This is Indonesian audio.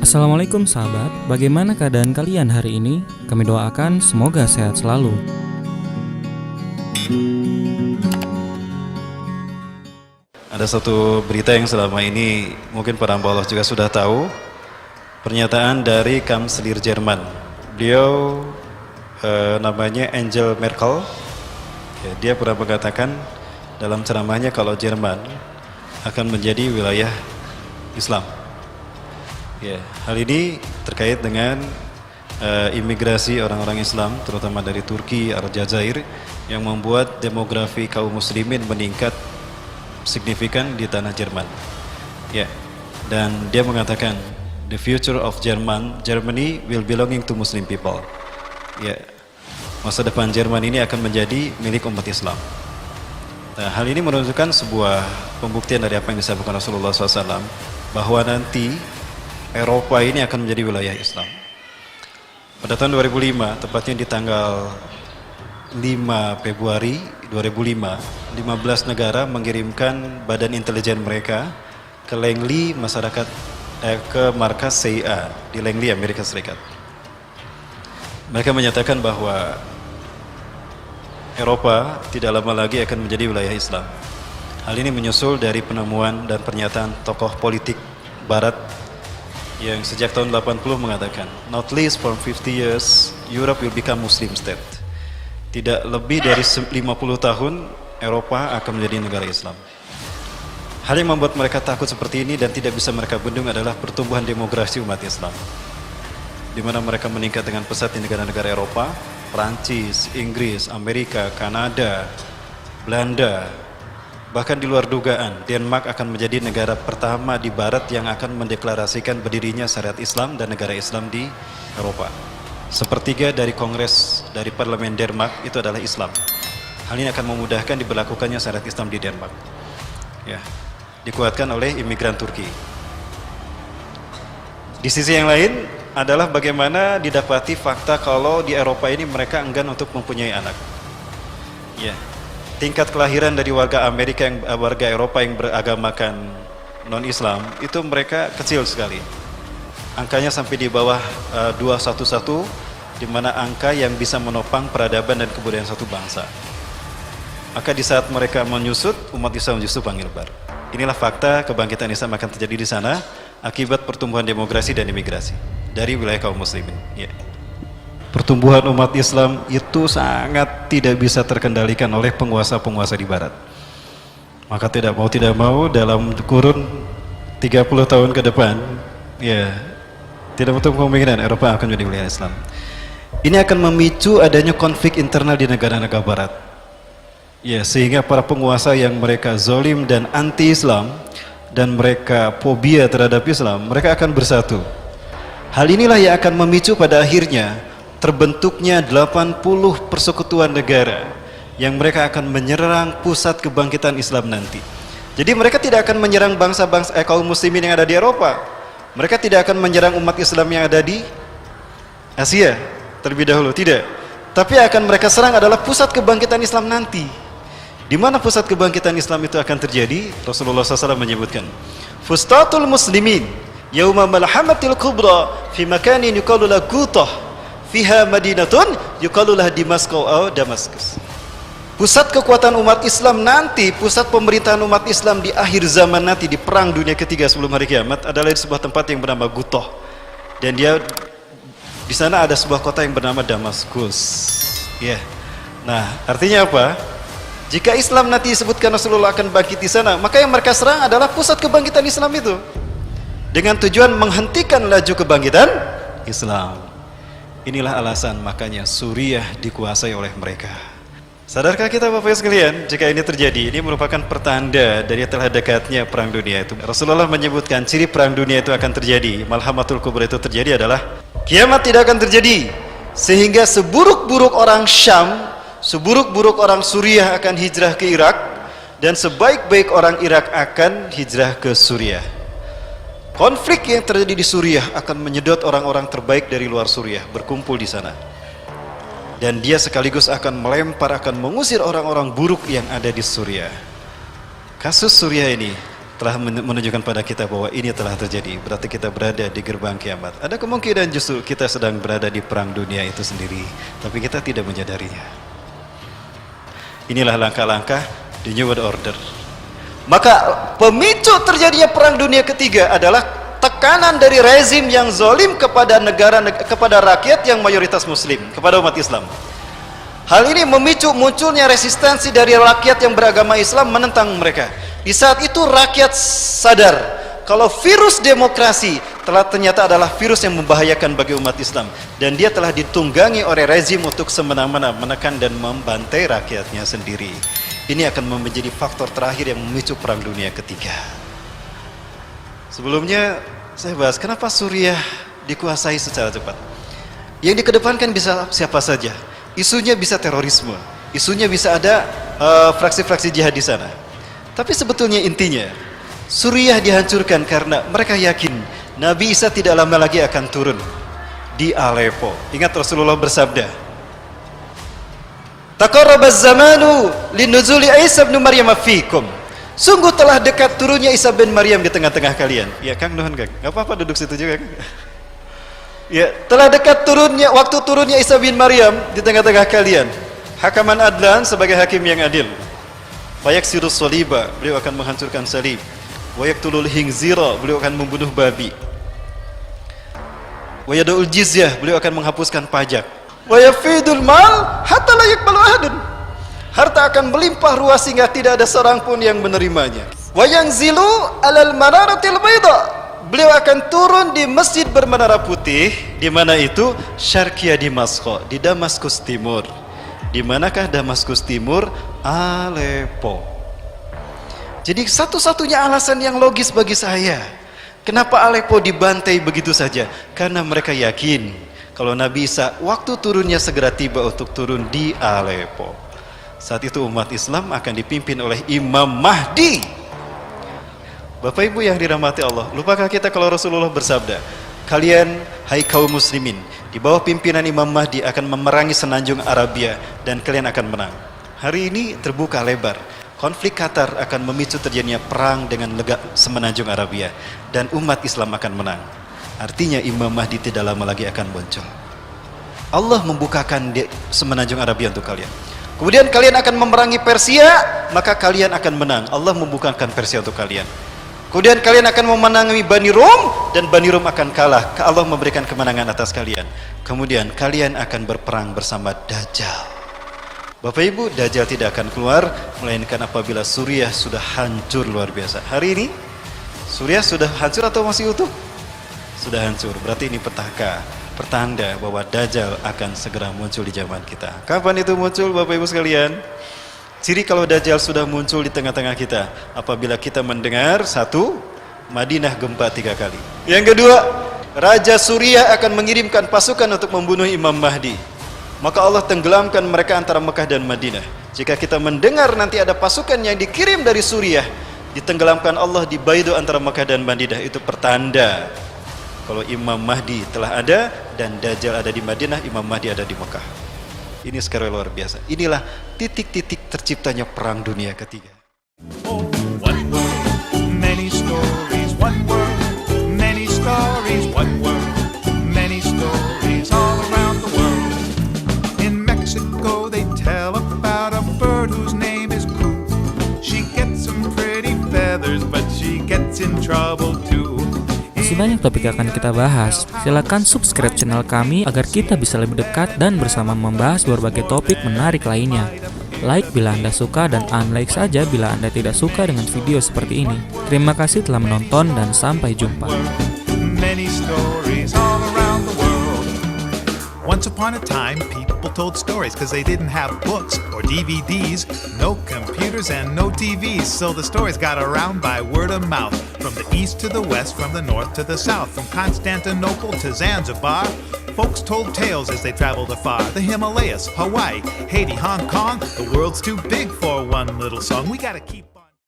Assalamualaikum sahabat, bagaimana keadaan kalian hari ini? Kami doakan semoga sehat selalu. Ada satu berita yang selama ini mungkin para hamba Allah juga sudah tahu. Pernyataan dari Kanselir Jerman. Beliau namanya Angela Merkel. Ya, dia pernah mengatakan dalam ceramahnya kalau Jerman akan menjadi wilayah Islam. Ya, hal ini terkait dengan imigrasi orang-orang Islam, terutama dari Turki, Aljazair, yang membuat demografi kaum muslimin meningkat signifikan di tanah Jerman. Ya, dan dia mengatakan the future of Germany will belonging to Muslim people. Ya, masa depan Jerman ini akan menjadi milik umat Islam. Nah, hal ini menunjukkan sebuah pembuktian dari apa yang disampaikan Rasulullah SAW, bahwa nanti Eropa ini akan menjadi wilayah Islam. Pada tahun 2005, tepatnya di tanggal 5 Februari 2005, 15 negara mengirimkan badan intelijen mereka ke Langley ke markas CIA di Langley, Amerika Serikat. Mereka menyatakan bahwa Eropa tidak lama lagi akan menjadi wilayah Islam. Hal ini menyusul dari penemuan dan pernyataan tokoh politik Barat yang sejak tahun 80 mengatakan, not least for 50 years, Europe will become Muslim state. Tidak lebih dari 50 tahun, Eropa akan menjadi negara Islam. Hal yang membuat mereka takut seperti ini dan tidak bisa mereka bendung adalah pertumbuhan demografi umat Islam, di mana mereka meningkat dengan pesat di negara-negara Eropa, Prancis, Inggris, Amerika, Kanada, Belanda. Bahkan di luar dugaan, Denmark akan menjadi negara pertama di Barat yang akan mendeklarasikan berdirinya syariat Islam dan negara Islam di Eropa. Sepertiga dari Kongres dari Parlemen Denmark itu adalah Islam. Hal ini akan memudahkan diberlakukannya syariat Islam di Denmark. Ya, dikuatkan oleh imigran Turki. Di sisi yang lain adalah bagaimana didapati fakta kalau di Eropa ini mereka enggan untuk mempunyai anak. Ya, tingkat kelahiran dari warga warga Eropa yang beragamakan non-Islam itu mereka kecil sekali. Angkanya sampai di bawah 211, di mana angka yang bisa menopang peradaban dan kebudayaan satu bangsa. Maka di saat mereka menyusut, umat Islam justru menyebar. Inilah fakta kebangkitan Islam akan terjadi di sana akibat pertumbuhan demografi dan imigrasi dari wilayah kaum muslimin. Ya. Pertumbuhan umat Islam itu sangat tidak bisa terkendalikan oleh penguasa-penguasa di Barat. Maka tidak mau dalam kurun 30 tahun ke depan, ya, tidak betul kemungkinan Eropa akan menjadi wilayah Islam. Ini akan memicu adanya konflik internal di negara-negara Barat. Ya, sehingga para penguasa yang mereka zalim dan anti-Islam dan mereka fobia terhadap Islam, mereka akan bersatu. Hal inilah yang akan memicu pada akhirnya terbentuknya 80 persekutuan negara yang mereka akan menyerang pusat kebangkitan Islam nanti. Jadi mereka tidak akan menyerang bangsa-bangsa kaum muslimin yang ada di Eropa. Mereka tidak akan menyerang umat Islam yang ada di Asia terlebih dahulu, tidak. Tapi akan mereka serang adalah pusat kebangkitan Islam nanti. Di mana pusat kebangkitan Islam itu akan terjadi? Rasulullah SAW menyebutkan, fustatul muslimin yauma malhamatil kubra fi makanin yuqalu lahu Qutah fiha madinatun yuqalu laha Damaskus atau Damaskus. Pusat kekuatan umat Islam nanti, pusat pemerintahan umat Islam di akhir zaman nanti, di perang dunia ketiga sebelum hari kiamat, adalah di sebuah tempat yang bernama Qutah. Dan dia di sana ada sebuah kota yang bernama Damaskus. Ya. Nah, artinya apa? Jika Islam nanti disebutkan Rasulullah akan bangkit di sana, maka yang mereka serang adalah pusat kebangkitan Islam itu, dengan tujuan menghentikan laju kebangkitan Islam. Inilah alasan makanya Suriah dikuasai oleh mereka. Sadarkah kita Bapak sekalian, jika ini terjadi, ini merupakan pertanda dari telah dekatnya perang dunia itu. Rasulullah menyebutkan ciri perang dunia itu akan terjadi, malhamatul kubra itu terjadi adalah kiamat tidak akan terjadi, sehingga seburuk-buruk orang Syam, seburuk-buruk orang Suriah akan hijrah ke Irak, dan sebaik-baik orang Irak akan hijrah ke Suriah. Konflik yang terjadi di Suriah akan menyedot orang-orang terbaik dari luar Suriah berkumpul di sana. Dan dia sekaligus akan mengusir orang-orang buruk yang ada di Suriah. Kasus Suriah ini telah menunjukkan pada kita bahwa ini telah terjadi, berarti kita berada di gerbang kiamat. Ada kemungkinan justru kita sedang berada di perang dunia itu sendiri, tapi kita tidak menyadarinya. Inilah langkah-langkah the New World Order. Maka pemicu terjadinya perang dunia ketiga adalah tekanan dari rezim yang zalim kepada kepada rakyat yang mayoritas muslim, kepada umat Islam. Hal ini memicu munculnya resistensi dari rakyat yang beragama Islam menentang mereka. Di saat itu rakyat sadar kalau virus demokrasi ternyata adalah virus yang membahayakan bagi umat Islam, dan dia telah ditunggangi oleh rezim untuk semena-mena menekan dan membantai rakyatnya sendiri. Ini akan menjadi faktor terakhir yang memicu perang dunia ketiga. Sebelumnya saya bahas kenapa Suriah dikuasai secara cepat. Yang dikedepankan bisa siapa saja. Isunya bisa terorisme, isunya bisa ada fraksi-fraksi jihad di sana. Tapi sebetulnya intinya Suriah dihancurkan karena mereka yakin Nabi Isa tidak lama lagi akan turun di Aleppo. Ingat Rasulullah bersabda, "Taqarrabaz zamanu linuzuli Isa bin Maryam fiikum." Sungguh telah dekat turunnya Isa bin Maryam di tengah-tengah kalian. Ya Kang, nuhun Kang. Enggak apa-apa duduk situ juga Kang. Ya, telah dekat waktu turunnya Isa bin Maryam di tengah-tengah kalian. Hakaman adlan sebagai hakim yang adil. Fayaksirus soliba, beliau akan menghancurkan salib. Wayaktulul hingzira, beliau akan membunuh babi. Wayadaul jizyah, beliau akan menghapuskan pajak. Wayafidul mal hatta la yakbalu ahadun. Harta akan melimpah ruas sehingga tidak ada seorang pun yang menerimanya. Wayangzilu alal manaratil baida, beliau akan turun di masjid bermenara putih. Di mana itu? Syarqiyah Damaskus, di Damaskus Timur. Di manakah Damaskus Timur? Aleppo. Jadi satu-satunya alasan yang logis bagi saya, kenapa Aleppo dibantai begitu saja? Karena mereka yakin kalau Nabi Isa waktu turunnya segera tiba untuk turun di Aleppo. Saat itu umat Islam akan dipimpin oleh Imam Mahdi. Bapak Ibu yang dirahmati Allah, lupakah kita kalau Rasulullah bersabda, "Kalian, hai kaum muslimin, di bawah pimpinan Imam Mahdi akan memerangi semenanjung Arabia dan kalian akan menang." Hari ini terbuka lebar. Konflik Qatar akan memicu terjadinya perang dengan semenanjung Arabia, dan umat Islam akan menang. Artinya Imam Mahdi tidak lama lagi akan muncul. Allah membukakan semenanjung Arabia untuk kalian. Kemudian kalian akan memerangi Persia, maka kalian akan menang. Allah membukakan Persia untuk kalian. Kemudian kalian akan memenangi Bani Rum, dan Bani Rum akan kalah. Allah memberikan kemenangan atas kalian. Kemudian kalian akan berperang bersama Dajjal. Bapak Ibu, Dajjal tidak akan keluar melainkan apabila Suriah sudah hancur luar biasa. Hari ini Suriah sudah hancur atau masih utuh? Sudah hancur. Berarti ini pertanda bahwa Dajjal akan segera muncul di zaman kita. Kapan itu muncul Bapak Ibu sekalian? Ciri kalau Dajjal sudah muncul di tengah-tengah kita apabila kita mendengar satu, Madinah gempa 3 kali. Yang kedua, Raja Suriah akan mengirimkan pasukan untuk membunuh Imam Mahdi. Maka Allah tenggelamkan mereka antara Mekah dan Madinah. Jika kita mendengar nanti ada pasukan yang dikirim dari Suriah, ditenggelamkan Allah di Baido antara Mekah dan Madinah, itu pertanda kalau Imam Mahdi telah ada dan Dajjal ada di Madinah, Imam Mahdi ada di Mekah. Ini sekali luar biasa. Inilah titik-titik terciptanya perang dunia ketiga. Oh, one world, many stories, one world, many stories, one world, many stories all around the world. In Mexico they tell about a bird whose name is Coo. She gets some pretty feathers, but she gets in trouble too. Masih banyak topik yang akan kita bahas. Silakan subscribe channel kami agar kita bisa lebih dekat dan bersama membahas berbagai topik menarik lainnya. Like bila Anda suka dan unlike saja bila Anda tidak suka dengan video seperti ini. Terima kasih telah menonton dan sampai jumpa. Many stories all around the world. Once upon a time, people told stories because they didn't have books or DVDs, no computers and no TVs, so the stories got around by word of mouth. From the east to the west, from the north to the south, from Constantinople to Zanzibar, folks told tales as they traveled afar. The Himalayas, Hawaii, Haiti, Hong Kong, the world's too big for one little song. We gotta keep